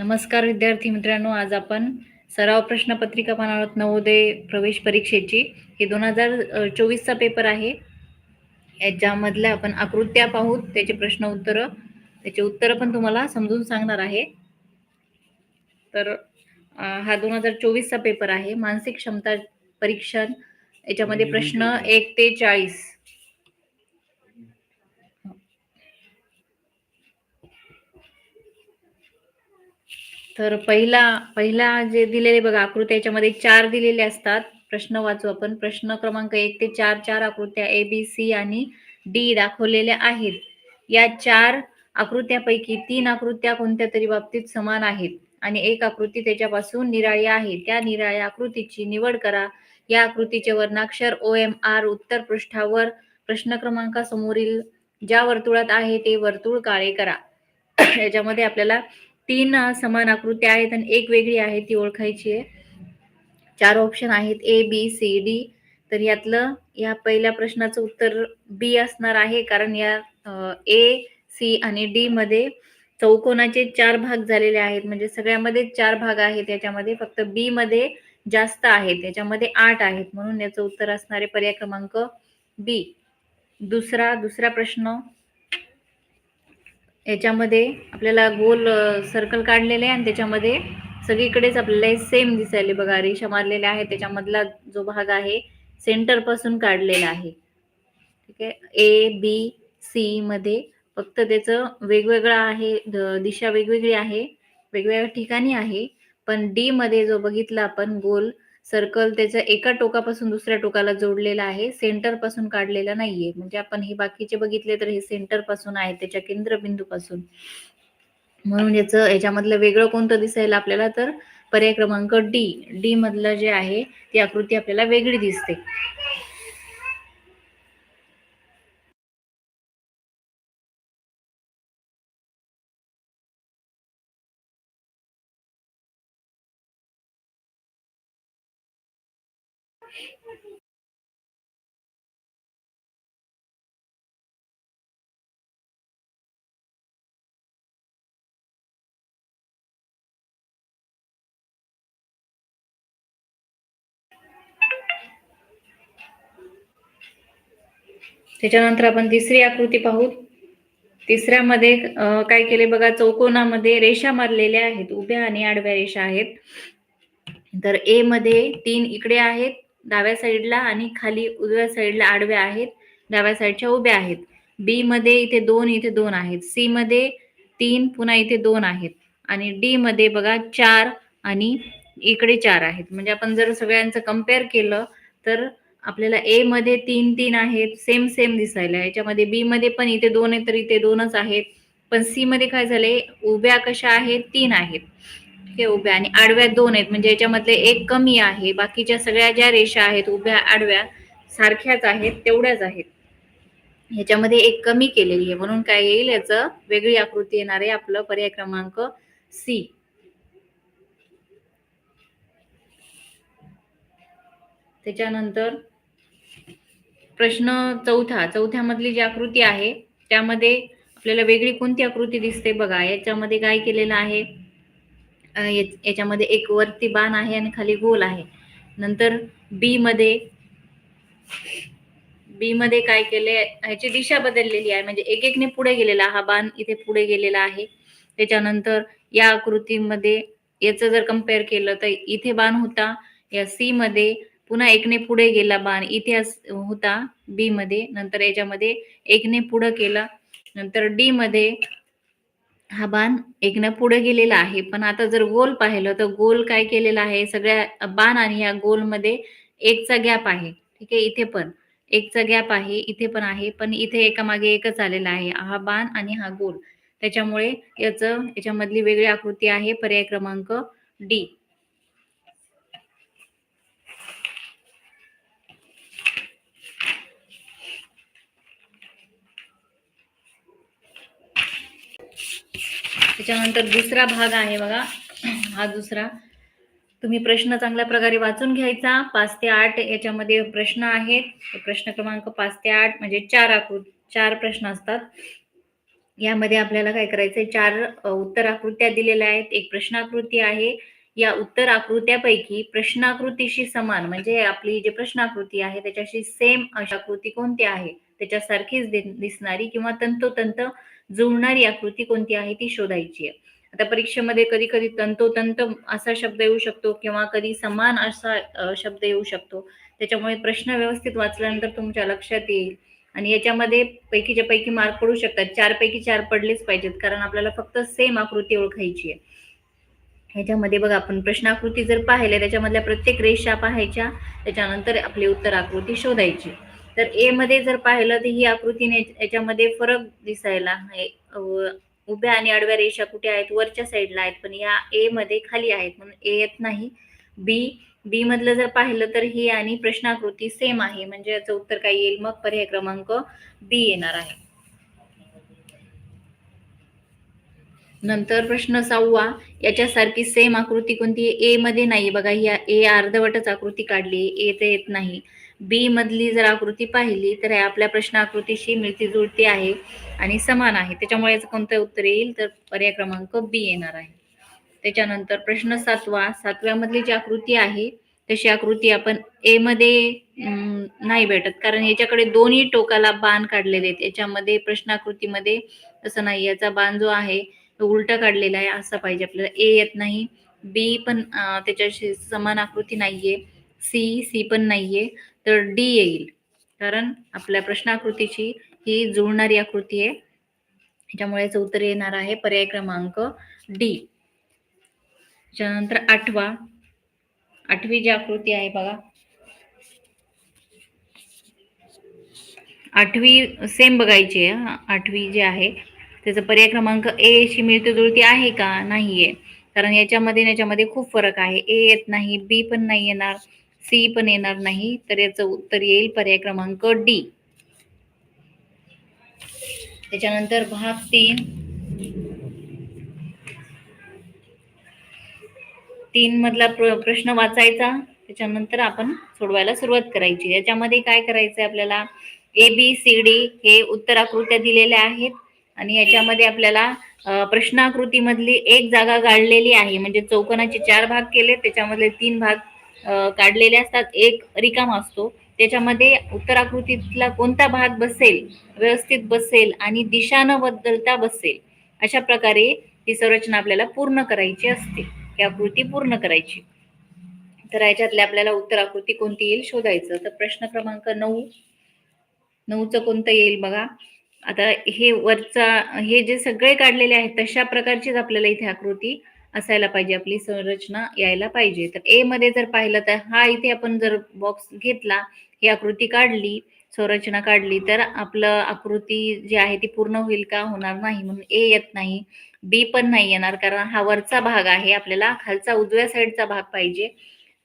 नमस्कार विद्यार्थी मित्रांनो, आज आपण सराव प्रश्नपत्रिका पाहणार आहोत नवोदय प्रवेश परीक्षेची. हे 2024चा पेपर आहे. याच्यामधल्या आपण आकृत्या पाहू, त्याचे प्रश्न उत्तर, त्याचे उत्तर पण तुम्हाला समजून सांगणार आहे. तर हा 2024चा पेपर आहे. मानसिक क्षमता परीक्षण, याच्यामध्ये प्रश्न 1 ते 40. तर पहिला जे दिलेले बघा आकृत्या, याच्यामध्ये 4 दिलेले असतात. प्रश्न वाचू आपण. प्रश्न क्रमांक 1 ते 4 आकृत्या ए, बी, सी आणि डी दाखवलेल्या आहेत. या 4 आकृत्यापैकी 3 आकृत्या कोणत्या तरी बाबतीत समान आहेत आणि एक आकृती त्याच्यापासून निराळी आहे. त्या निराळ्या आकृतीची निवड करा. या आकृतीचे वर्णाक्षर OMR उत्तर पृष्ठावर प्रश्न क्रमांकासमोरील ज्या वर्तुळात आहे ते वर्तुळ काळे करा. याच्यामध्ये आपल्याला 3 समान आकृत्या आहेत आणि एक वेगळी आहे, ती ओळखायची आहे. 4 ऑप्शन आहेत ए, बी, सी, डी. तर यातलं या पहिल्या प्रश्नाचं उत्तर बी असणार आहे, कारण या ए, सी आणि डी मध्ये चौकोनाचे 4 भाग झालेले आहेत. म्हणजे सगळ्यामध्ये 4 भाग आहेत. याच्यामध्ये फक्त बी मध्ये जास्त आहेत, याच्यामध्ये 8 आहेत. म्हणून याचं उत्तर असणार आहे पर्याय क्रमांक बी. दुसरा प्रश्न, याच्यामध्ये आपल्याला गोल सर्कल काढलेले आहे आणि त्याच्यामध्ये सगळीकडेच आपल्याला सेम दिसायले बघा, रेषा मारलेल्या आहेत. त्याच्यामधला जो भाग आहे सेंटर पासून काढलेला आहे. ठीक आहे. ए, बी, सी मध्ये फक्त त्याचं वेगवेगळं आहे, दिशा वेगवेगळी आहे, वेगवेगळ्या ठिकाणी आहे. पण डी मध्ये जो बघितला आपण गोल सर्कल, त्याचं एका टोकापासून दुसऱ्या टोकाला जोडलेला आहे, सेंटर पासून काढलेला नाहीये. म्हणजे आपण हे बाकीचे बघितले तर हे सेंटर पासून आहे, त्याच्या केंद्रबिंदू पासून. म्हणून याच्यामधलं वेगळं कोणतं दिसायला आपल्याला, तर पर्याय क्रमांक डी मधलं जे आहे ती आकृती आपल्याला वेगळी दिसते. त्याच्यानंतर आपण तिसरी आकृती पाहू. तिसऱ्यामध्ये काय केले बघा, चौकोनामध्ये रेषा मारलेल्या आहेत, उभ्या आणि आडव्या रेषा आहेत. तर ए मध्ये 3 इकडे आहेत डाव्या साईडला आणि खाली उजव्या साईडला आडव्या आहेत, डाव्या साईडच्या उभ्या आहेत. बी मध्ये इथे 2, इथे 2 आहेत. सी मध्ये 3, पुन्हा इथे 2 आहेत. आणि डी मध्ये बघा 4 आणि इकडे 4 आहेत. म्हणजे आपण जर सगळ्यांचं कम्पेअर केलं तर आपल्याला ए मध्ये 3 आहेत, सेम दिसायला. याच्यामध्ये बी मध्ये पण इथे 2 आहेत तर इथे 2च आहेत. पण सी मध्ये काय झाले, उभ्या कशा आहेत, 3 आहेत हे उभ्या आणि आडव्या 2 आहेत. म्हणजे याच्यामधले एक कमी आहे. बाकीच्या सगळ्या ज्या रेषा आहेत उभ्या आडव्या सारख्याच आहेत, तेवढ्याच आहेत. ह्याच्यामध्ये एक कमी केलेली आहे, म्हणून काय येईल, याचं वेगळी आकृती येणार आहे. आपलं पर्याय क्रमांक सी. त्याच्यानंतर प्रश्न चौथ्यामधली जी आकृती आहे त्यामध्ये आपल्याला वेगळी कोणती आकृती दिसते बघा. याच्यामध्ये काय केलेलं आहे, याच्यामध्ये एक वरती बाण आहे आणि खाली गोल आहे. नंतर बी मध्ये काय केले, ह्याची दिशा बदललेली आहे. म्हणजे एकेकने पुढे गेलेला, हा बाण इथे पुढे गेलेला आहे. त्याच्यानंतर या आकृतीमध्ये याचं जर कम्पेअर केलं तर इथे बाण होता या सी मध्ये, पुन्हा एकने पुढे गेला बाण इथे होता बी मध्ये, नंतर याच्यामध्ये एकने पुढे केला. नंतर डी मध्ये हा बाण एकने पुढे गेलेला आहे. पण आता जर गोल पाहिलं तर गोल काय केलेला आहे, सगळ्या बाण आणि या गोल मध्ये एकचा गॅप आहे. ठीक आहे, इथे पण एकचा गॅप आहे, इथे पण आहे, पण इथे एकामागे एकच आलेला आहे, हा बाण आणि हा गोल. त्याच्यामुळे याच्यामधली वेगळी आकृती आहे पर्याय क्रमांक डी. त्याच्यानंतर दुसरा भाग आहे बघा, हा दुसरा. तुम्ही प्रश्न चांगल्या प्रकारे वाचून घ्यायचा. 5 ते 8 याच्यामध्ये प्रश्न आहेत. प्रश्न क्रमांक 5 ते 8 म्हणजे 4 प्रश्न असतात. यामध्ये आपल्याला काय करायचंय, 4 उत्तर आकृत्या दिलेल्या आहेत. एक प्रश्नाकृती आहे. या उत्तर आकृत्यापैकी प्रश्नाकृतीशी समान म्हणजे आपली जी प्रश्नाकृती आहे त्याच्याशी सेम अशी आकृती कोणती आहे? त्याच्यासारखीच दिसणारी किंवा तंतोतंत जुळणारी आकृती कोणती आहे ती शोधायची आहे. आता परीक्षेमध्ये कधी-कधी तंतोतंत असा शब्द येऊ शकतो किंवा कधी समान असा शब्द येऊ शकतो. त्याच्यामुळे प्रश्न व्यवस्थित वाचल्यानंतर तुमच्या लक्षात येईल आणि याच्यामध्ये पैकीच्या पैकी मार्क पडू शकतात. 4 पैकी 4 पडलेच पाहिजेत कारण आपल्याला फक्त सेम आकृती ओळखायची आहे. ह्याच्यामध्ये बघा आपण प्रश्नाकृती जर पाहिल्या त्याच्यामधल्या प्रत्येक रेषा पाहायच्या, त्याच्यानंतर आपली उत्तर आकृती शोधायची. तर ए मध्ये जर पाहिलं तर ही आकृतीने याच्यामध्ये फरक दिसायला आहे. उभ्या आणि आडव्या रेषा कुठे आहेत? वरच्या साईडला आहेत, पण या ए मध्ये खाली आहेत म्हणून ए येत नाही. बी मधलं जर पाहिलं तर ही आणि प्रश्नाकृती सेम आहे म्हणजे याचं उत्तर काय येईल? मग पर्याय क्रमांक बी येणार आहे. नंतर प्रश्न 6वा, याच्यासारखी सेम आकृती कोणती आहे? ए मध्ये नाही बघा, ही ए अर्धवटच आकृती काढली, ए तर येत नाही. बी मधली जर आकृती पाहिली तर आपल्या प्रश्न आकृतीशी मिळती जुळती आहे आणि समान आहे. त्याच्यामुळे याचं कोणतं उत्तर येईल? तर पर्याय क्रमांक बी येणार आहे. त्याच्यानंतर प्रश्न 7वा, 7व्या मधली जी आकृती आहे तशी आकृती आपण ए मध्ये नाही भेटत कारण याच्याकडे दोन्ही टोकाला बाण काढलेले आहेत. याच्यामध्ये प्रश्नाकृतीमध्ये तसं नाही, याचा बाण जो आहे तो उलटा काढलेला आहे असा पाहिजे आपल्याला. ए येत नाही, बी पण त्याच्याशी समान आकृती नाहीये, सी पण नाहीये, तर डी येईल कारण आपल्या प्रश्नाकृतीची ही जुळणारी आकृती आहे. त्याच्यामुळे याचं उत्तर येणार आहे पर्याय क्रमांक डी. त्याच्यानंतर 8वी जी आकृती आहे बघा, 8वी सेम बघायची आहे. 8वी जी आहे त्याचा पर्याय क्रमांक ए शी मिळती जुळती आहे का? नाहीये, कारण याच्यामध्ये खूप फरक आहे. ए येत नाही, बी पण नाही येणार, सी पण येणार नाही, तर याचं उत्तर येईल पर्याय क्रमांक डी. त्याच्यानंतर भाग 3 मधला प्रश्न वाचायचा, त्याच्यानंतर आपण सोडवायला सुरुवात करायची. याच्यामध्ये काय करायचंय आपल्याला, ए बी सी डी हे उत्तर आकृत्या दिलेल्या आहेत आणि याच्यामध्ये आपल्याला प्रश्नाकृतीमधली एक जागा गाळलेली आहे म्हणजे चौकोनाचे 4 भाग केले, त्याच्यामधले 3 भाग काढलेले असतात, एक रिकामा असतो. त्याच्यामध्ये उत्तराकृतीतला कोणता भाग बसेल, व्यवस्थित बसेल आणि दिशा न बदलता बसेल अशा प्रकारे ही संरचना आपल्याला पूर्ण करायची असते. ही आकृती पूर्ण करायची. तर याच्यातल्या आपल्याला उत्तर आकृती कोणती येईल शोधायचं. तर प्रश्न क्रमांक 9चं कोणतं येईल बघा. आता हे वरचा हे जे सगळे काढलेले आहेत तशा प्रकारचीच आपल्याला इथे आकृती असायला पाहिजे, आपली संरचना यायला पाहिजे. तर ए मध्ये जर पाहिलं तर हा इथे आपण जर बॉक्स घेतला, ही आकृती काढली, संरचना काढली, तर आपलं आकृती जी आहे ती पूर्ण होईल का? होणार नाही, म्हणून ए येत नाही. बी पण नाही येणार कारण हा वरचा भाग आहे, आपल्याला खालचा उजव्या साईडचा भाग पाहिजे,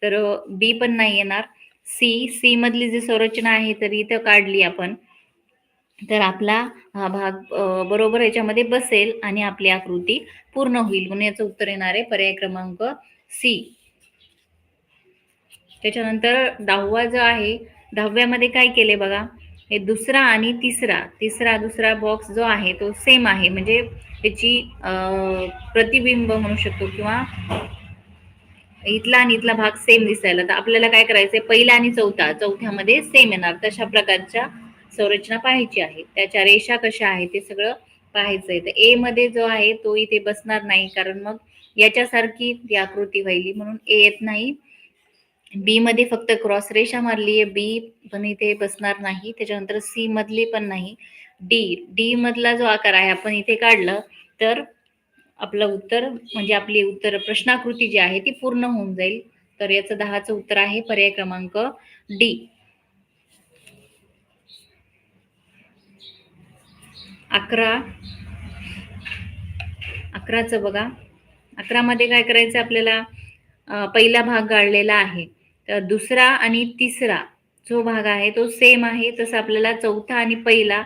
तर बी पण नाही येणार. सी मधली जी संरचना आहे तर इथं काढली आपण, तर आपला हा भाग बरोबर याच्यामध्ये बसेल आणि आपली आकृती पूर्ण होईल म्हणून याचं उत्तर येणार आहे पर्याय क्रमांक सी. त्याच्यानंतर 10वा जो आहे, 10व्यामध्ये काय केले बघा, हे दुसरा आणि दुसरा बॉक्स जो आहे तो सेम आहे म्हणजे त्याची प्रतिबिंब म्हणू शकतो किंवा इथला आणि इथला भाग सेम दिसायला. तर आपल्याला काय करायचंय, पहिला आणि चौथ्यामध्ये सेम येणार तशा प्रकारच्या संरचना पाहायची आहे. त्याच्या रेषा कशा आहेत ते सगळं पाहायचंय. तर ए मध्ये जो आहे तो इथे बसणार नाही कारण मग याच्यासारखी ती आकृती व्हायली म्हणून ए येत नाही. बी मध्ये फक्त क्रॉस रेषा मारली आहे, बी पण इथे बसणार नाही. त्याच्यानंतर सी मधली पण नाही. डी मधला जो आकार आहे आपण इथे काढलं तर आपलं उत्तर म्हणजे आपली उत्तर प्रश्नाकृती जी आहे ती पूर्ण होऊन जाईल. तर याचं 10चं उत्तर आहे पर्याय क्रमांक डी. 11चं बघा, 11 मध्ये काय करायचं आपल्याला, पहिला भाग गाळलेला आहे, तर दुसरा आणि तिसरा जो भाग आहे तो सेम आहे, तसं आपल्याला चौथा आणि पहिला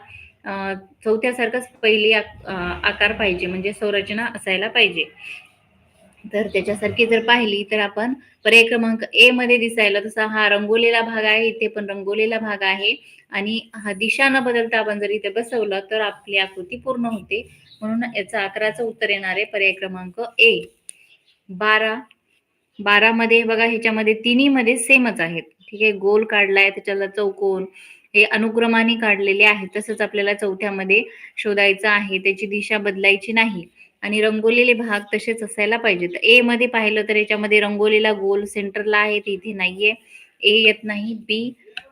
चौथ्यासारखाच पहिली आकार पाहिजे म्हणजे संरचना असायला पाहिजे. तर त्याच्यासारखी जर पाहिली तर आपण पर्याय क्रमांक ए मध्ये दिसायला तसा हा रंगवलेला भाग आहे, इथे पण रंगवलेला भाग आहे आणि हा दिशा न बदलता आपण जर इथे बसवलं तर आपली आकृती पूर्ण होते. म्हणून याचा 11चं उत्तर येणार आहे पर्याय क्रमांक ए. 12 मध्ये बघा ह्याच्यामध्ये तिन्ही मध्ये सेमच आहेत. ठीक आहे, गोल काढलाय त्याच्याला चौकोन हे अनुक्रमाने काढलेले आहेत. तसंच आपल्याला चौथ्यामध्ये शोधायचं आहे, त्याची दिशा बदलायची नाही आणि रंगवलेले भाग तसेच असायला पाहिजेत. ए मध्ये पाहिलं तर याच्यामध्ये रंगवलेला गोल सेंटरला आहे, ती इथे नाहीये. ए येत नाही.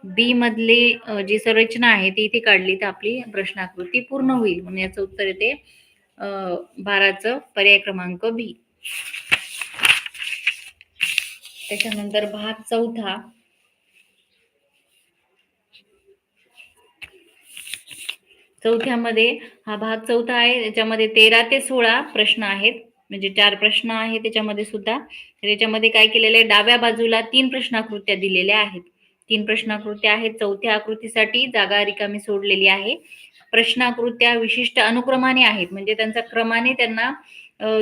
बी मधली जी संरचना आहे ती इथे काढली तर आपली प्रश्नाकृती पूर्ण होईल. म्हणून याचं उत्तर येते 12चं पर्याय क्रमांक बी. त्याच्यानंतर भाग चौथा. चौथ्यामध्ये हा भाग चौथा आहे. त्याच्यामध्ये 13 ते 16 प्रश्न आहेत, म्हणजे 4 प्रश्न आहेत त्याच्यामध्ये सुद्धा. तर याच्यामध्ये काय केलेलं आहे, डाव्या बाजूला 3 प्रश्नाकृत्या दिलेल्या आहेत. 3 प्रश्नाकृत्या आहेत. चौथ्या आकृतीसाठी जागा रिकामी सोडलेली आहे. प्रश्नाकृत्या विशिष्ट अनुक्रमाने आहेत, म्हणजे त्यांचा क्रमाने त्यांना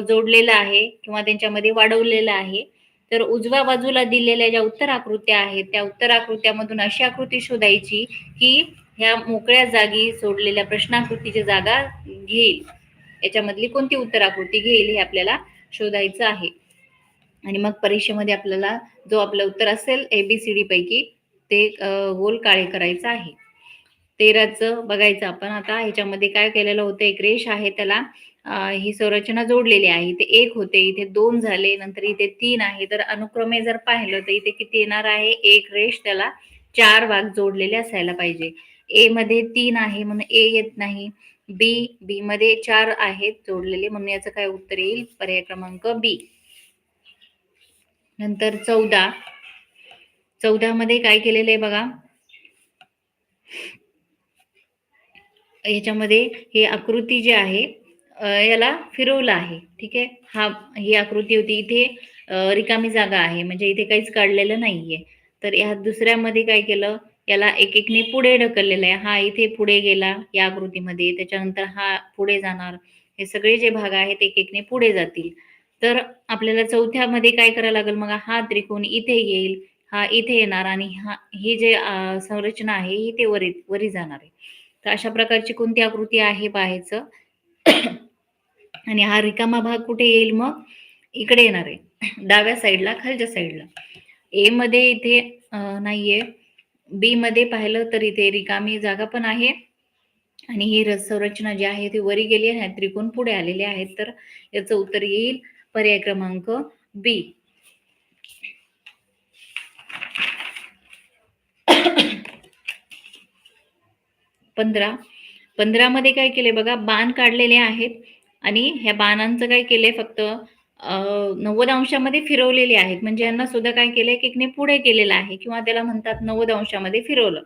जोडलेला आहे किंवा त्यांच्यामध्ये वाढवलेला आहे. तर उजव्या बाजूला दिलेल्या ज्या उत्तर आकृत्या आहेत त्या उत्तर आकृत्यामधून अशी आकृती शोधायची की ह्या मोकळ्या जागी सोडलेल्या प्रश्नाकृतीची जागा घेईल. याच्यामधली कोणती उत्तर आकृती घेईल हे आपल्याला शोधायचं आहे. आणि मग परीक्षेमध्ये आपल्याला जो आपलं उत्तर असेल ABCD पैकी ते गोल काळे करायचं आहे. 13चं बघायचं आपण आता. ह्याच्यामध्ये काय केलेलं होतं, एक रेष आहे त्याला ही संरचना जोडलेली आहे. इथे 1 होते, इथे 2 झाले, नंतर इथे 3 आहे. तर अनुक्रमे जर पाहिलं तर इथे किती येणार आहे, एक रेष त्याला 4 भाग जोडलेले असायला पाहिजे. ए मध्ये 3 आहे म्हणून ए येत नाही. बी मध्ये 4 आहेत जोडलेले म्हणून याचं काय उत्तर येईल, पर्याय क्रमांक बी. नंतर 14 मध्ये काय केलेलं आहे बघा, याच्यामध्ये ही आकृती जी आहे याला फिरवलं आहे. ठीक आहे, ही आकृती होती, इथे रिकामी जागा आहे, म्हणजे इथे काहीच काढलेलं नाहीये. तर या दुसऱ्यामध्ये काय केलं, याला एकने पुढे ढकललेलं आहे. हा इथे पुढे गेला या आकृतीमध्ये, त्याच्यानंतर हा पुढे जाणार. हे सगळे जे भाग आहेत एकने पुढे जातील. तर आपल्याला चौथ्यामध्ये काय करायला लागेल, मग हा त्रिकोण इथे येईल, हा इथे येणार आणि ही जे संरचना आहे ही ते वरी जाणार आहे. तर अशा प्रकारची कोणती आकृती आहे पाहायचं. आणि हा रिकामा भाग कुठे येईल, मग इकडे येणार आहे डाव्या साईडला, खालच्या साईडला. ए मध्ये इथे नाहीये. बी मध्ये पाहिलं तर इथे रिकामी जागा पण आहे आणि ही संरचना जी आहे ती वरी गेली आहे, त्रिकोण पुढे आलेले आहेत. तर याचं उत्तर येईल पर्याय क्रमांक बी. 15 मध्ये काय केले बघा, बाण काढलेले आहेत आणि ह्या बाणांचं काय केलंय, फक्त 90 अंशामध्ये फिरवलेले आहेत. म्हणजे यांना सुद्धा काय केलंय, केकने पुढे केलेलं आहे किंवा त्याला म्हणतात 90 अंशामध्ये फिरवलं.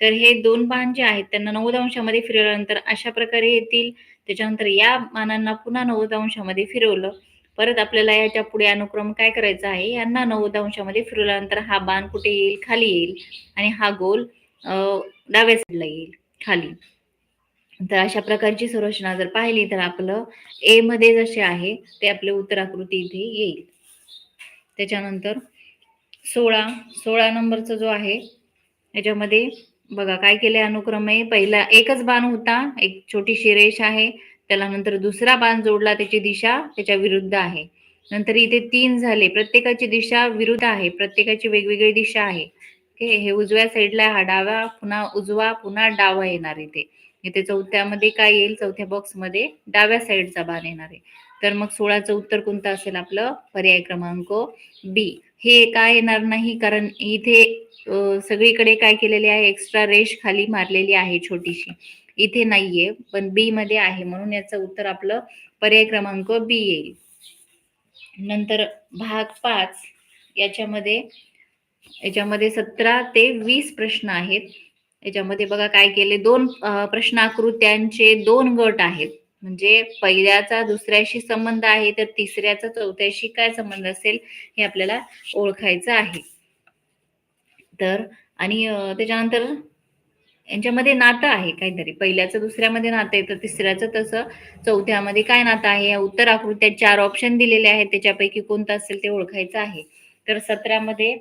तर हे 2 बाण जे आहेत त्यांना 90 अंशामध्ये फिरवल्यानंतर अशा प्रकारे येतील. त्याच्यानंतर या बाणांना पुन्हा 90 अंशामध्ये फिरवलं. परत आपल्याला याच्या पुढे अनुक्रम काय करायचा आहे, यांना 90 अंशामध्ये फिरवल्यानंतर हा बाण कुठे येईल, खाली येईल आणि हा गोल डाव्या साईडला येईल खाली. तर अशा प्रकारची संरचना जर पाहिली तर आपलं ए मध्ये जसे आहे ते आपले उत्तर आकृती इथे येईल. त्याच्यानंतर 16 नंबरचा जो आहे याच्यामध्ये बघा काय केले, अनुक्रमे पहिला एकच बाण होता, एक छोटीशी रेष आहे, त्याला नंतर दुसरा बाण जोडला, त्याची दिशा त्याच्या विरुद्ध आहे. नंतर इथे 3 झाले, प्रत्येकाची दिशा विरुद्ध आहे, प्रत्येकाची वेगवेगळी दिशा आहे. हे उजव्या साईडला, हा डावा, पुन्हा उजवा, पुन्हा डावा येणार इथे चौथ्यामध्ये काय येईल, चौथ्या बॉक्समध्ये डाव्या साईडचा बाण येणार आहे. तर मग 16चं उत्तर कोणतं असेल आपलं, पर्याय क्रमांक बी. हे काय येणार नाही कारण इथे सगळीकडे काय केलेले आहे, एक्स्ट्रा रेष खाली मारलेली आहे छोटीशी, इथे नाहीये पण बी मध्ये आहे, म्हणून याचं उत्तर आपलं पर्याय क्रमांक बी येईल. नंतर भाग 5 याच्यामध्ये 17 ते 20 प्रश्न आहेत. याच्यामध्ये बघा काय केले, 2 प्रश्नाकृत्यांचे 2 गट आहेत. म्हणजे पहिल्याचा दुसऱ्याशी संबंध आहे तर तिसऱ्याचा चौथ्याशी काय संबंध असेल हे आपल्याला ओळखायचं आहे. तर आणि त्याच्यानंतर यांच्यामध्ये नातं आहे काहीतरी. पहिल्याचं दुसऱ्यामध्ये नातं आहे, तर तिसऱ्याचं तसं चौथ्यामध्ये काय नातं आहे? या उत्तर आकृत्यात 4 ऑप्शन दिलेले आहेत. त्याच्यापैकी कोणतं असेल ते ओळखायचं आहे. तर 17मध्ये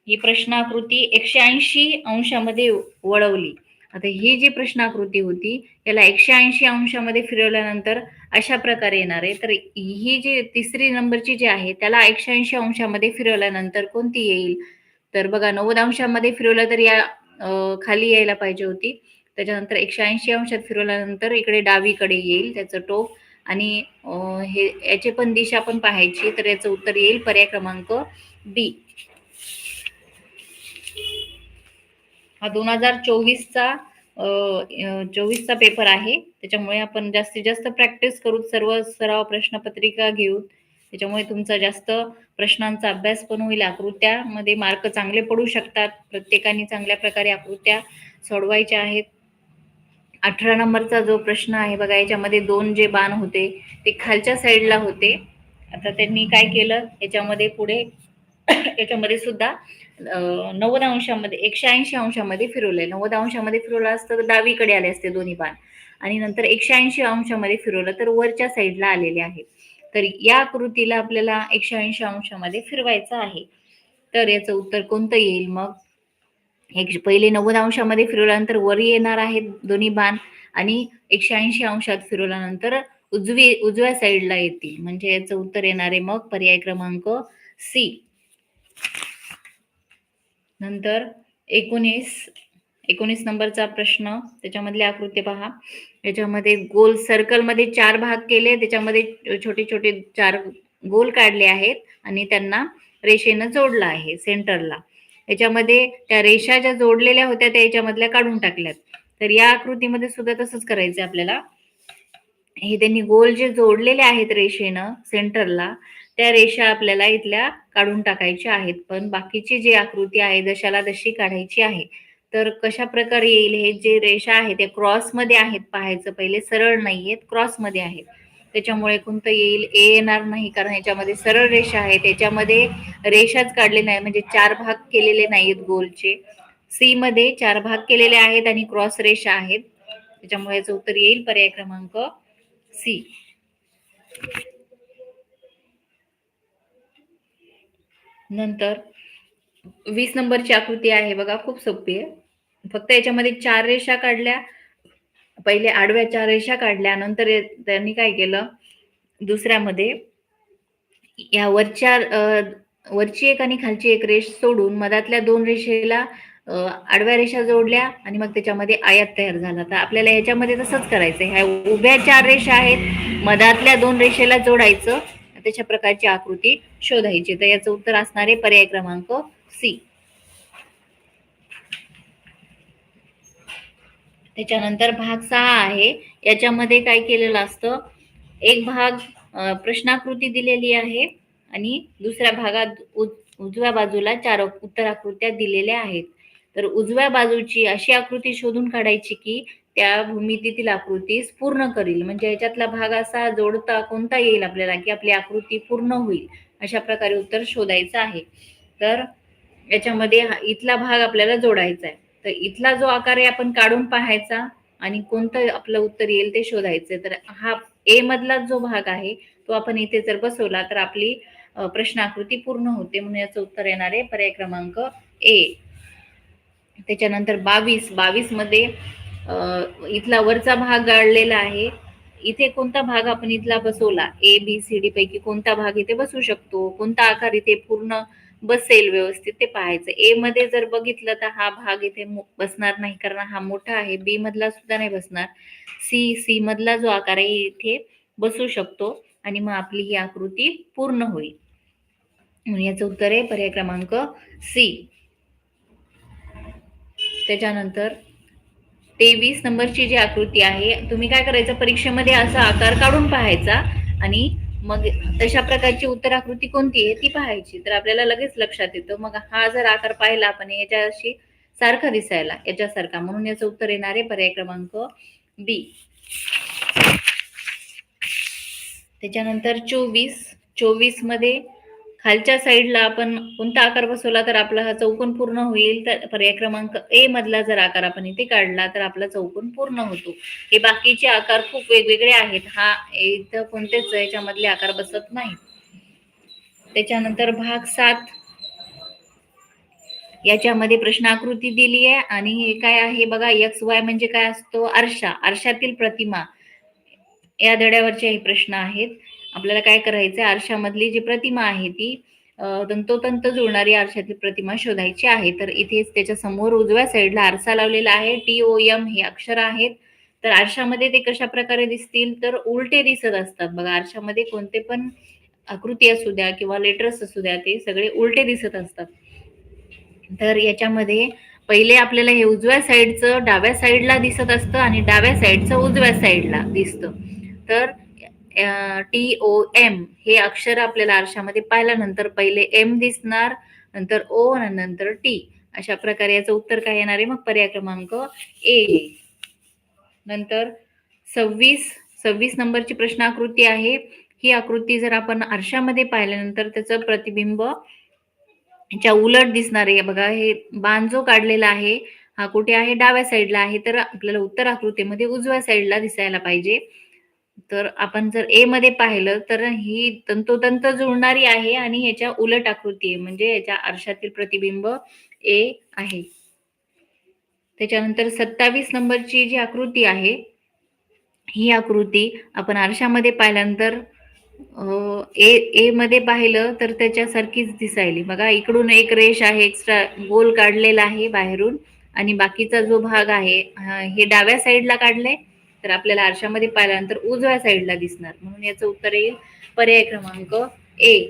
ही प्रश्नाकृती 180 अंशामध्ये वळवली. आता ही जी प्रश्नाकृती होती, याला 180 अंशामध्ये फिरवल्यानंतर अशा प्रकारे येणार आहे. तर ही जी तिसरी नंबरची जी आहे, त्याला 180 अंशामध्ये फिरवल्यानंतर कोणती येईल? तर बघा 90 अंशामध्ये फिरवलं तर या खाली यायला पाहिजे होती. त्याच्यानंतर 180 अंशात फिरवल्यानंतर इकडे डावीकडे येईल त्याचं टोक आणि हे याची पण दिशा पण पाहायची. तर याचं उत्तर येईल पर्याय क्रमांक डी. हा 2024चा 24चा पेपर आहे. त्याच्यामुळे आपण जास्तीत जास्त प्रॅक्टिस करू, सर्व सराव प्रश्नपत्रिका घेऊ. त्याच्यामुळे तुमचा जास्त प्रश्नांचा अभ्यास पण होईल. आकृत्यामध्ये मार्क चांगले पडू शकतात. प्रत्येकाने चांगल्या प्रकारे आकृत्या सोडवायच्या आहेत. 18 नंबरचा जो प्रश्न आहे बघा, याच्यामध्ये 2 जे बाण होते ते खालच्या साईडला होते. आता त्यांनी काय केलं याच्यामध्ये पुढे याच्यामध्ये सुद्धा 90 अंशामध्ये 180 अंशामध्ये फिरवले. 90 अंशामध्ये फिरवलं असतं तर डावीकडे आले असते दोन्ही बाण आणि नंतर 180 अंशामध्ये फिरवलं तर वरच्या साईडला आलेले आहे. तर या आकृतीला आपल्याला 180 अंशामध्ये फिरवायचं आहे. तर याचं उत्तर कोणतं येईल मग? पहिले 90 अंशामध्ये फिरवल्यानंतर वर येणार आहेत दोन्ही बाण आणि 180 अंशात फिरवल्यानंतर उजव्या साईडला येतील. म्हणजे याचं उत्तर येणार आहे मग पर्याय क्रमांक सी. नंतर 19 नंबरचा प्रश्न, त्याच्यामधली आकृती पहा. याच्यामध्ये गोल सर्कलमध्ये 4 भाग केले, त्याच्यामध्ये छोटे छोटे 4 गोल काढले आहेत आणि त्यांना रेषेनं जोडलं आहे सेंटरला. याच्यामध्ये त्या रेषा ज्या जोडलेल्या होत्या त्या याच्यामधल्या काढून टाकल्यात. तर या आकृतीमध्ये सुद्धा तसंच करायचं आपल्याला. हे त्यांनी गोल जे जोडलेले आहेत रेषेनं सेंटरला, त्या रेषा आपल्याला इथल्या काढून टाकायच्या आहेत. पण बाकीची जी आकृती आहे जशाला तशी काढायची आहे. तर कशा प्रकारे येईल? हे जे रेषा आहे ते क्रॉसमध्ये आहेत, पाहायचं पहिले, सरळ नाहीयेत, क्रॉसमध्ये आहेत. त्याच्यामुळे कोणतं येईल? ए येणार नाही, कारण याच्यामध्ये सरळ रेषा आहे, त्याच्यामध्ये रेषाच काढले नाही, म्हणजे 4 भाग केलेले नाहीत गोलचे. सी मध्ये 4 भाग केलेले आहेत आणि क्रॉस रेषा आहेत. त्याच्यामुळे याचं उत्तर येईल पर्याय क्रमांक सी. नंतर 20 नंबरची आकृती आहे बघा, खूप सोपी आहे. फक्त याच्यामध्ये 4 रेषा काढल्या, पहिले आडव्या 4 रेषा काढल्या, नंतर त्यांनी काय केलं दुसऱ्यामध्ये या वरची एक आणि खालची एक रेष सोडून मधातल्या 2 रेषेला आडव्या रेषा जोडल्या आणि मग त्याच्यामध्ये आयत तयार झाला. तर आपल्याला ह्याच्यामध्ये तसंच करायचं. ह्या उभ्या 4 रेषा आहेत, मधातल्या 2 रेषेला जोडायचं, त्याच्या प्रकारची आकृती शोधायची. तर याचं उत्तर असणार आहे पर्याय क्रमांक सी. त्याच्यानंतर भाग 6 आहे. याच्यामध्ये काय केलेलं असतं, एक भाग प्रश्नाकृती दिलेली आहे आणि दुसऱ्या भागात उजव्या बाजूला 4 उत्तराकृत्या दिलेल्या आहेत. तर उजव्या बाजूची अशी आकृती शोधून काढायची की त्या भूमितीतील आकृतीस पूर्ण करील. म्हणजे याच्यातला भाग असा जोडता कोणता येईल आपल्याला की आपली आकृती पूर्ण होईल, अशा प्रकारे उत्तर शोधायचं आहे. तर याच्यामध्ये इथला भाग आपल्याला जोडायचा आहे. तर इथला जो आकार आहे आपण काढून पाहायचा आणि कोणतं आपलं उत्तर येईल ते शोधायचं. तर हा ए मधला जो भाग आहे तो आपण इथे जर बसवला तर आपली प्रश्न आकृती पूर्ण होते. म्हणून याचं उत्तर येणार आहे पर्याय क्रमांक ए. त्याच्यानंतर 22 मध्ये इथला वरचा भाग गाळलेला आहे. इथे कोणता भाग आपण इथला बसवला, ए बी सी डी पैकी कोणता भाग इथे बसू शकतो, कोणता आकार इथे पूर्ण बसेल व्यवस्थित ते पाहायचं. ए मध्ये जर बघितलं तर हा भाग इथे बसणार नाही, कारण हा मोठा आहे. बी मधला सुद्धा नाही बसणार. सी मधला जो आकार आहे इथे बसू शकतो आणि मग आपली ही आकृती पूर्ण होईल. म्हणून याचं उत्तर आहे पर्याय क्रमांक सी. त्याच्यानंतर 23 नंबरची जी आकृती आहे, तुम्ही काय करायचं, परीक्षेमध्ये असा आकार काढून पाहायचा आणि मग तशा प्रकारची उत्तर आकृती कोणती आहे ती पाहायची. तर आपल्याला लगेच लक्षात येतं. मग हा जर आकार पाहिला आपण याच्याशी सारखा दिसायला, याच्यासारखा, म्हणून याचं उत्तर येणार आहे पर्याय क्रमांक बी. त्याच्यानंतर 24 मध्ये खालच्या साईडला आपण कोणता आकार बसवला तर आपला हा चौकोन पूर्ण होईल, तर पर्याय क्रमांक ए मधला जर आकार आपण इथे काढला तर आपला चौकोन पूर्ण होतो. हे बाकीचे आकार खूप वेगवेगळे आहेत. हा इथं कोणतेच याच्यामधले आकार बसत नाही. त्याच्यानंतर भाग 7 याच्यामध्ये प्रश्न आकृती दिली आहे आणि हे काय आहे बघा, एक्स वाय म्हणजे काय असतो, आरशा, आरशातील प्रतिमा. या धड्यावरचे हे प्रश्न आहेत. आपल्याला काय करायचं, आरशामधली जी प्रतिमा आहे ती तंतोतंत जुळणारी आरशातील प्रतिमा शोधायची आहे. तर इथे त्याच्या समोर उजव्या साईडला आरसा लावलेला आहे. TOM हे अक्षर आहेत. तर आरशामध्ये ते कशा प्रकारे दिसतील, तर उलटे दिसत असतात बघा. आरशामध्ये कोणते पण आकृती असू द्या किंवा लेटर्स असू द्या, ते सगळे उलटे दिसत असतात. तर याच्यामध्ये पहिले आपल्याला हे उजव्या साईडचं डाव्या साईडला दिसत असतं आणि डाव्या साईडचं उजव्या साईडला दिसतं. तर TOM हे अक्षर आपल्याला आरशामध्ये पाहिल्यानंतर पहिले M दिसणार, नंतर O आणि नंतर T. अशा प्रकारे याचं उत्तर काय येणार आहे, मग पर्याय क्रमांक ए. नंतर 26 नंबरची प्रश्न आकृती आहे. ही आकृती जर आपण आरशामध्ये पाहिल्यानंतर त्याचं प्रतिबिंब च्या उलट दिसणार आहे बघा. हे बाण जो काढलेला आहे हा कुठे आहे, डाव्या साईडला आहे. तर आपल्याला उत्तर आकृतीमध्ये उजव्या साईडला दिसायला पाहिजे. तर आपण जर ए मध्ये पाहिलं तर ही तंतोतंत जुळणारी आहे आणि ह्याच्या उलट आकृती आहे, म्हणजे याच्या आरशातील प्रतिबिंब ए आहे. त्याच्यानंतर 27 नंबरची जी आकृती आहे, ही आकृती आपण आरशामध्ये पाहिल्यानंतर ए ए मध्ये पाहिलं तर त्याच्यासारखीच दिसायली बघा. इकडून एक रेष आहे, एक्स्ट्रा गोल काढलेला आहे बाहेरून आणि बाकीचा जो भाग आहे हे डाव्या साईडला काढले, तर आपल्याला आरशामध्ये पाहिल्यानंतर उजव्या साईडला दिसणार. म्हणून याचं उत्तर येईल पर्याय क्रमांक ए.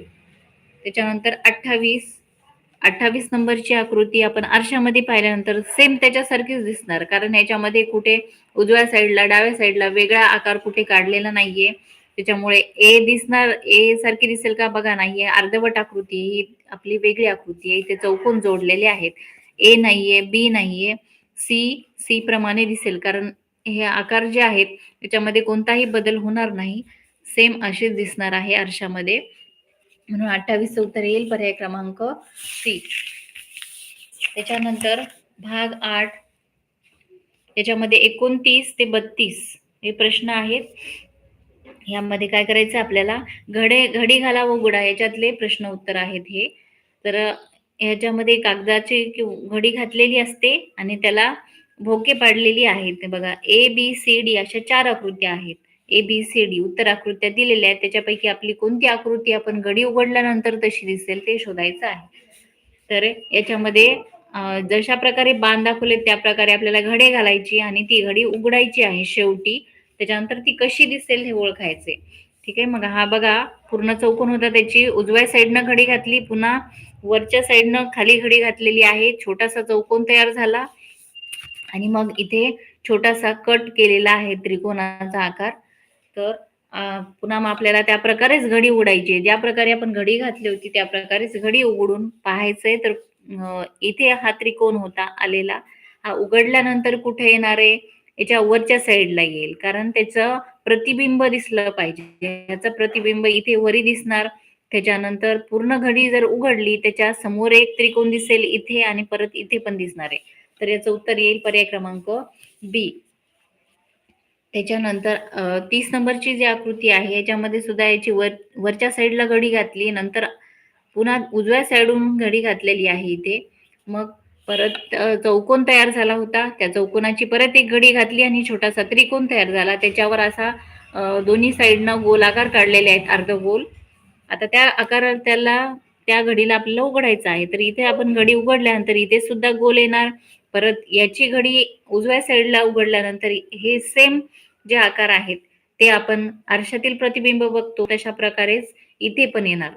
त्याच्यानंतर 28 नंबरची आकृती आपण आरशामध्ये पाहिल्यानंतर सेम त्याच्यासारखीच दिसणार, कारण याच्यामध्ये कुठे उजव्या साईडला डाव्या साईडला वेगळा आकार कुठे काढलेला नाहीये. त्याच्यामुळे ए दिसणार, ए सारखी दिसेल का बघा, नाहीये. अर्धवट आकृती ही आपली वेगळी आकृती आहे. इथे चौकोन जोडलेले आहेत. ए नाहीये, बी नाहीये, सी प्रमाणे दिसेल, कारण हे आकार जे आहेत त्याच्यामध्ये कोणताही बदल होणार नाही, सेम असेच दिसणार आहे आरशामध्ये. म्हणून 28 उत्तर येईल पर्याय क्रमांक सी. त्याच्यानंतर भाग 8 याच्यामध्ये 29 ते 32 हे प्रश्न आहेत. यामध्ये काय करायचं आपल्याला, घडी घाला व गुडा याच्यातले प्रश्न उत्तर आहेत हे. तर ह्याच्यामध्ये कागदाची घडी घातलेली असते आणि त्याला भोके पाडलेली आहेत. ते बघा, ABCD अशा 4 आकृत्या आहेत. ABCD उत्तर आकृत्या दिलेल्या आहेत. त्याच्यापैकी आपली कोणती आकृती आपण घडी उघडल्यानंतर तशी दिसेल ते शोधायचं आहे. तर याच्यामध्ये जशा प्रकारे बाण दाखवले त्या प्रकारे आपल्याला घडी घालायची आणि ती घडी उघडायची आहे शेवटी. त्याच्यानंतर ती कशी दिसेल हे ओळखायचे. ठीक आहे. मग हा बघा, पूर्ण चौकोन होता, त्याची उजव्या साईडनं घडी घातली, पुन्हा वरच्या साईडनं खाली घडी घातलेली आहे, छोटासा चौकोन तयार झाला आणि मग इथे छोटासा कट केलेला आहे त्रिकोणाचा आकार. तर पुन्हा मग आपल्याला त्या प्रकारेच घडी उघडायची. ज्या प्रकारे आपण घडी घातली होती त्या प्रकारेच घडी उघडून पाहायचंय. तर इथे हा त्रिकोण होता आलेला, हा उघडल्यानंतर कुठे येणार आहे, याच्या वरच्या साईडला येईल, कारण त्याचं प्रतिबिंब दिसलं पाहिजे. याचं प्रतिबिंब इथे वरी दिसणार. त्याच्यानंतर पूर्ण घडी जर उघडली त्याच्या समोर एक त्रिकोण दिसेल इथे आणि परत इथे पण दिसणार आहे. तर याचं उत्तर येईल पर्याय क्रमांक बी. त्याच्यानंतर 30 नंबरची जी आकृती आहे याच्यामध्ये सुद्धा याची वरच्या साईडला घडी घातली, नंतर पुन्हा उजव्या साईडून घडी घातलेली आहे इथे. मग परत चौकोन तयार झाला होता, त्या चौकोनाची परत एक घडी घातली आणि छोटासा त्रिकोण तयार झाला. त्याच्यावर असा दोन्ही साईडनं गोलाकार काढलेले आहेत, अर्धगोल. आता त्या आकारात त्या घडीला आपल्याला उघडायचं आहे. तर इथे आपण घडी उघडल्यानंतर इथे सुद्धा गोल येणार. परत याची घडी उजव्या साईडला उघडल्यानंतर हे सेम जे आकार आहेत ते आपण आरशातील प्रतिबिंब बघतो तशा प्रकारेच इथे पण येणार.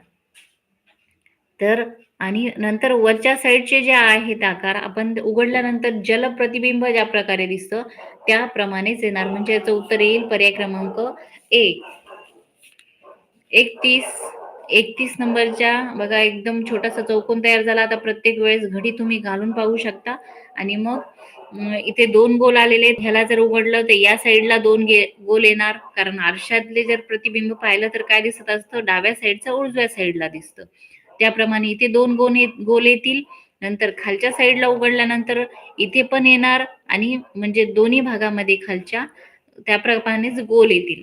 तर आणि नंतर वरच्या साईडचे जे आहेत आकार आपण उघडल्यानंतर जल प्रतिबिंब ज्या प्रकारे दिसतं त्याप्रमाणेच येणार. म्हणजे याचं उत्तर येईल पर्याय क्रमांक ए. 31 नंबरच्या बघा, एकदम छोटासा चौकोन तयार झाला. आता प्रत्येक वेळेस घडी तुम्ही घालून पाहू शकता आणि मग इथे 2 गोल आलेले आहेत. ह्याला जर उघडलं तर या साईडला 2 गोल येणार, कारण आरशातले जर प्रतिबिंब पाहिलं तर काय दिसत असतं, डाव्या साईडचं उजव्या साईडला दिसतं. त्याप्रमाणे इथे 2 गोल येतील. नंतर खालच्या साईडला उघडल्यानंतर इथे पण येणार आणि म्हणजे दोन्ही भागामध्ये खालच्या त्याप्रमाणेच गोल येतील.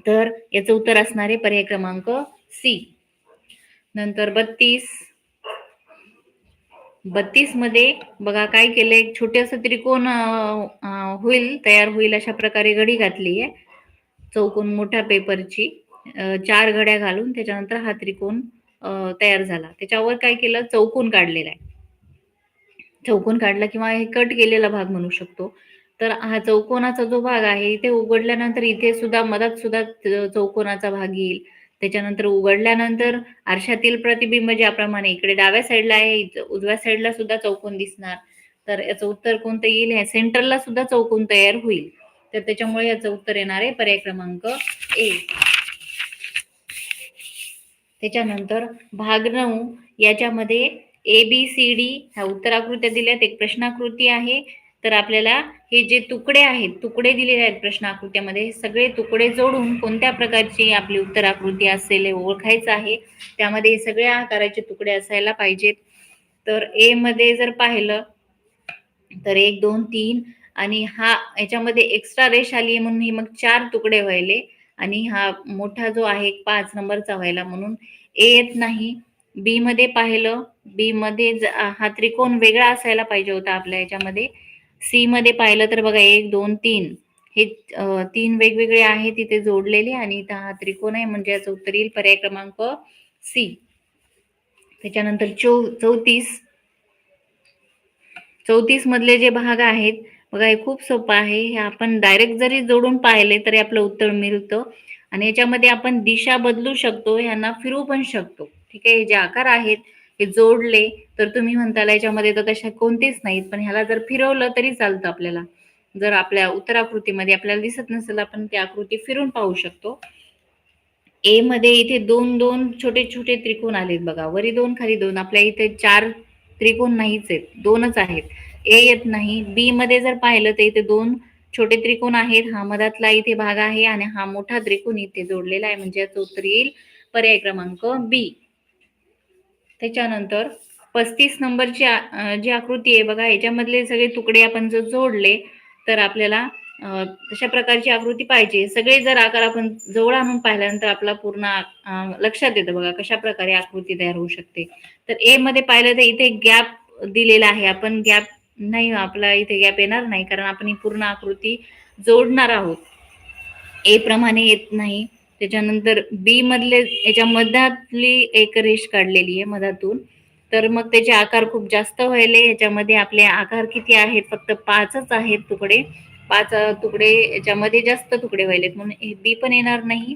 तर याचं उत्तर असणार आहे पर्याय क्रमांक सी. नंतर 32 मध्ये बघा काय केलंय, एक छोटस त्रिकोण तयार होईल अशा प्रकारे घडी घातली आहे चौकोन मोठ्या पेपरची, 4 घड्या घालून त्याच्यानंतर हा त्रिकोण तयार झाला. त्याच्यावर काय केलं, चौकोन काढलेला आहे. चौकोन काढला किंवा हे कट केलेला भाग म्हणू शकतो. तर हा चौकोनाचा जो भाग आहे इथे उघडल्यानंतर इथे सुद्धा मधात सुद्धा चौकोनाचा भाग येईल. त्याच्यानंतर उघडल्यानंतर आरशातील प्रतिबिंब ज्याप्रमाणे इकडे डाव्या साईडला आहे, उजव्या साईडला सुद्धा चौकोन दिसणार. तर याचं उत्तर कोणतं येईल, ह्या सेंटरला सुद्धा चौकोन तयार होईल. तर त्याच्यामुळे याचं उत्तर येणार आहे पर्याय क्रमांक ए. त्याच्यानंतर भाग 9 याच्यामध्ये ABCD ह्या उत्तराकृत्या दिल्यात, एक प्रश्नाकृती आहे. तर आपल्याला हे जे तुकडे आहेत, तुकडे दिलेले आहेत प्रश्नाकृत्यामध्ये, सगळे तुकडे जोडून कोणत्या प्रकारची आपली उत्तराकृती असेल हे ओळखायचं आहे. त्यामध्ये सगळ्या आकाराचे तुकडे असायला पाहिजेत. तर ए मध्ये जर पाहिलं तर 1 2 3 आणि हा याच्यामध्ये एक्स्ट्रा रेष आली म्हणून ही मग 4 तुकडे व्हायले आणि हा मोठा जो आहे 5 नंबरचा व्हायला म्हणून ए येत नाही. बी मध्ये पाहिलं, बी मध्ये हा त्रिकोण वेगळा असायला पाहिजे होता आपल्या याच्यामध्ये. सी मध्ये पाहिलं तर बघा 1 2 3 हे 3 वेगवेगळे आहे तिथे जोडलेले आणि इथं हा त्रिकोण आहे म्हणजे याचं उत्तर येईल पर्याय क्रमांक सी. त्याच्यानंतर 34 मधले जे भाग आहेत बघा, हे खूप सोपं आहे. हे आपण डायरेक्ट जरी जोडून पाहिले तरी आपलं उत्तर मिळतं आणि याच्यामध्ये आपण दिशा बदलू शकतो, यांना फिरवू पण शकतो. ठीक आहे, हे जे आकार आहेत हे जोडले तर तुम्ही म्हणताल याच्यामध्ये तर तशा कोणतेच नाहीत, पण ह्याला जर फिरवलं तरी चालतं आपल्याला. जर आपल्या उत्तराकृतीमध्ये आपल्याला दिसत नसेल आपण ती आकृती फिरून पाहू शकतो. ए मध्ये इथे 2 छोटे छोटे त्रिकोण आलेत बघा, वरी 2 खाली 2. आपल्या इथे 4 त्रिकोण नाहीच आहेत, 2च आहेत. ए येत नाही. बी मध्ये जर पाहिलं तर इथे 2 छोटे त्रिकोण आहेत, हा मधातला इथे भाग आहे आणि हा मोठा त्रिकोण इथे जोडलेला आहे म्हणजे याचं उत्तर येईल पर्याय क्रमांक बी. त्याच्यानंतर 35 नंबरची जी आकृती आहे बघा, याच्यामधले सगळे तुकडे आपण जर जोडले तर आपल्याला तशा प्रकारची आकृती पाहिजे. सगळे जर आकार आपण जवळ आणून पाहिल्यानंतर आपला पूर्ण लक्षात येतं बघा कशा प्रकारे आकृती तयार होऊ शकते. तर ए मध्ये पाहिलं तर इथे गॅप दिलेला आहे, आपण गॅप नाही, आपला इथे गॅप येणार नाही कारण आपण ही पूर्ण आकृती जोडणार आहोत. ए प्रमाणे येत नाही. त्याच्यानंतर बी मधले याच्या मधातली एक रेष काढलेली आहे मधातून, तर मग त्याचे आकार खूप जास्त व्हायले. याच्यामध्ये आपले आकार किती आहेत, फक्त 5च आहेत तुकडे. 5 तुकडे याच्यामध्ये जास्त तुकडे व्हायलेत म्हणून बी पण येणार नाही.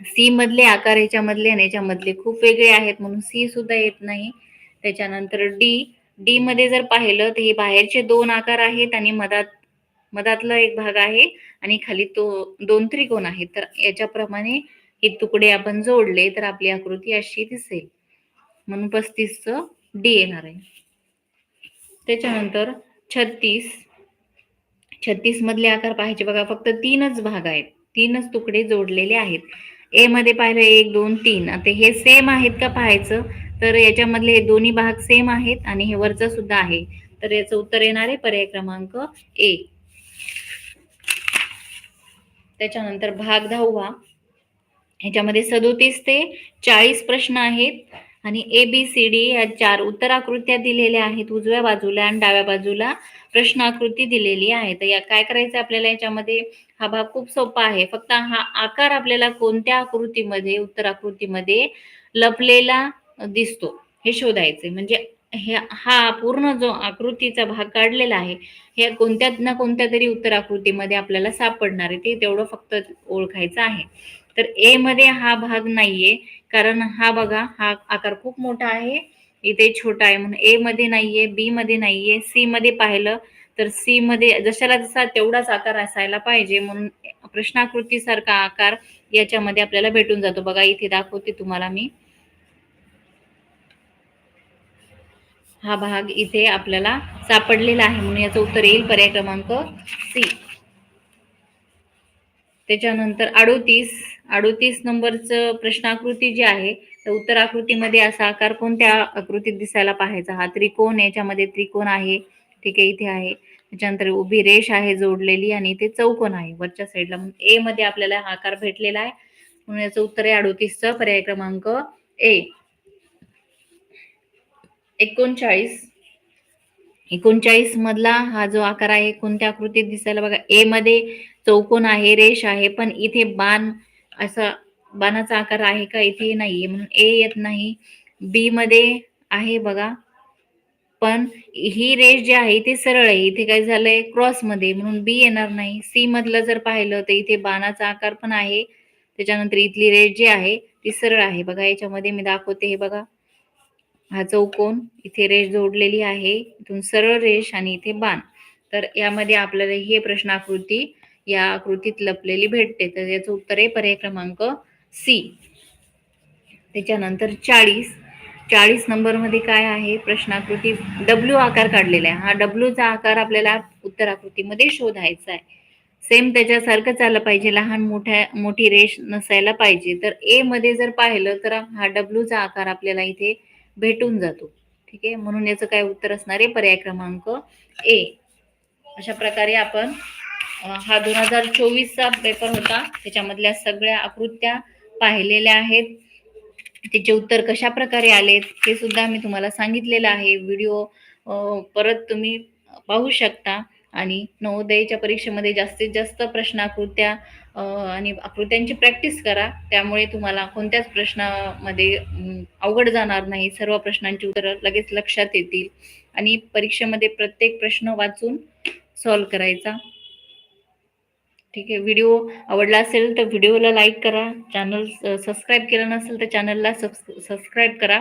सी मधले आकार याच्यामधले आणि याच्यामधले खूप वेगळे आहेत म्हणून सी सुद्धा येत नाही. त्याच्यानंतर डी मध्ये जर पाहिलं तर हे बाहेरचे 2 आकार आहेत आणि मधातला एक भाग आहे आणि खाली तो 2 त्रिकोण आहेत. तर याच्याप्रमाणे हे तुकडे आपण जोडले तर आपली आकृती अशी दिसेल म्हणून 35चं डी येणार आहे. त्याच्यानंतर 36 मधले आकार पाहायचे बघा, फक्त 3च भाग आहेत, 3च तुकडे जोडलेले आहेत. ए मध्ये पाहिलं 1 2 3. आता हे सेम आहेत का पाहायचं, तर याच्यामधले हे दोन्ही भाग सेम आहेत आणि हे वरचं सुद्धा आहे. तर याचं उत्तर येणार आहे पर्याय क्रमांक ए. त्याच्यानंतर भाग 10 ह्याच्यामध्ये 37 ते 40 प्रश्न आहेत आणि ABCD या 4 उत्तराकृत्या दिलेल्या आहेत. उजव्या बाजूला आणि डाव्या बाजूला प्रश्नाकृती दिलेली आहे. तर या काय करायचं आपल्याला, याच्यामध्ये हा भाग खूप सोपा आहे. फक्त हा आकार आपल्याला कोणत्या आकृतीमध्ये, उत्तराकृतीमध्ये लपलेला दिसतो हे शोधायचे. म्हणजे हा पूर्ण जो आकृतीचा भाग काढलेला आहे हे कोणत्या ना कोणत्या तरी उत्तराकृतीमध्ये आपल्याला सापडणार आहे, ते तेवढं फक्त ओळखायचं आहे. तर ए मध्ये हा भाग नाहीये कारण हा बघा हा आकार खूप मोठा आहे, इथे छोटा आहे म्हणून ए मध्ये नाहीये. बी मध्ये नाहीये. सी मध्ये पाहिलं तर सी मध्ये जशाला जसा तेवढाच आकार असायला पाहिजे म्हणून प्रश्नाकृती सारखा आकार याच्यामध्ये आपल्याला भेटून जातो. बघा इथे दाखवते तुम्हाला मी, हा भाग इथे आपल्याला सापडलेला आहे म्हणून याचं उत्तर येईल पर्याय क्रमांक सी. त्याच्यानंतर 38 नंबरचं प्रश्नाकृती जी आहे, तर उत्तर आकृतीमध्ये असा आकार कोणत्या आकृतीत दिसायला पाहायचा? हा त्रिकोण, याच्यामध्ये त्रिकोण आहे, ठीक आहे, इथे आहे. त्याच्यानंतर उभी रेष आहे जोडलेली आणि इथे चौकोन आहे वरच्या साईडला. ए मध्ये आपल्याला हा आकार भेटलेला आहे, म्हणून याचं उत्तर आहे 38चं पर्याय क्रमांक ए. 39 मधला हा जो आकार आहे कोणत्या आकृतीत दिसायला बघा. ए मध्ये चौकोन आहे, रेष आहे, पण इथे बाण, असा बाणाचा आकार आहे का? इथे नाहीये, म्हणून ए येत नाही. बी मध्ये आहे बघा, पण ही रेष जी आहे ती सरळ आहे, इथे काय झालंय क्रॉस मध्ये, म्हणून बी येणार नाही. सी मधलं जर पाहिलं तर इथे बाणाचा आकार पण आहे, त्याच्यानंतर इथली रेष जी आहे ती सरळ आहे बघा. याच्यामध्ये मी दाखवते, हे बघा, हा चौकोन, इथे रेष जोडलेली आहे, इथून सरळ रेष आणि इथे बाण. तर यामध्ये आपल्याला हे प्रश्नाकृती या आकृतीत लपलेली भेटते. तर याचं उत्तर आहे पर्याय क्रमांक सी. त्याच्यानंतर 40 नंबर मध्ये काय आहे? प्रश्नाकृती डब्ल्यू आकार काढलेला आहे. हा डब्ल्यूचा आकार आपल्याला उत्तर आकृतीमध्ये शोधायचा आहे. सेम त्याच्यासारखंच आलं पाहिजे, लहान मोठी रेष नसायला पाहिजे. तर ए मध्ये जर पाहिलं तर हा डब्ल्यूचा आकार आपल्याला इथे भेटून जातो, ठीक आहे. म्हणून याचं काय उत्तर असणार आहे? पर्याय क्रमांक ए. अशा प्रकारे आपण हा 2024चा पेपर होता, त्याच्यामधल्या सगळ्या आकृत्या पाहिलेल्या आहेत. त्याचे उत्तर कशा प्रकारे आलेत हे सुद्धा मी तुम्हाला सांगितलेलं आहे. व्हिडिओ परत तुम्ही पाहू शकता. आणि नवोदयच्या परीक्षेमध्ये जास्तीत जास्त प्रश्नाकृत्या आणि आकृत्यांची प्रॅक्टिस करा, त्यामुळे तुम्हाला कोणत्याच प्रश्नामध्ये अवघड जाणार नाही. सर्व प्रश्नांची उत्तरं लगेच लक्षात येतील आणि परीक्षेमध्ये प्रत्येक प्रश्न वाचून सॉल्व्ह करायचा, ठीक आहे. व्हिडिओ आवडला असेल तर व्हिडिओला लाईक करा, चॅनल सबस्क्राईब केलं नसेल तर चॅनलला सबस्क्राईब करा.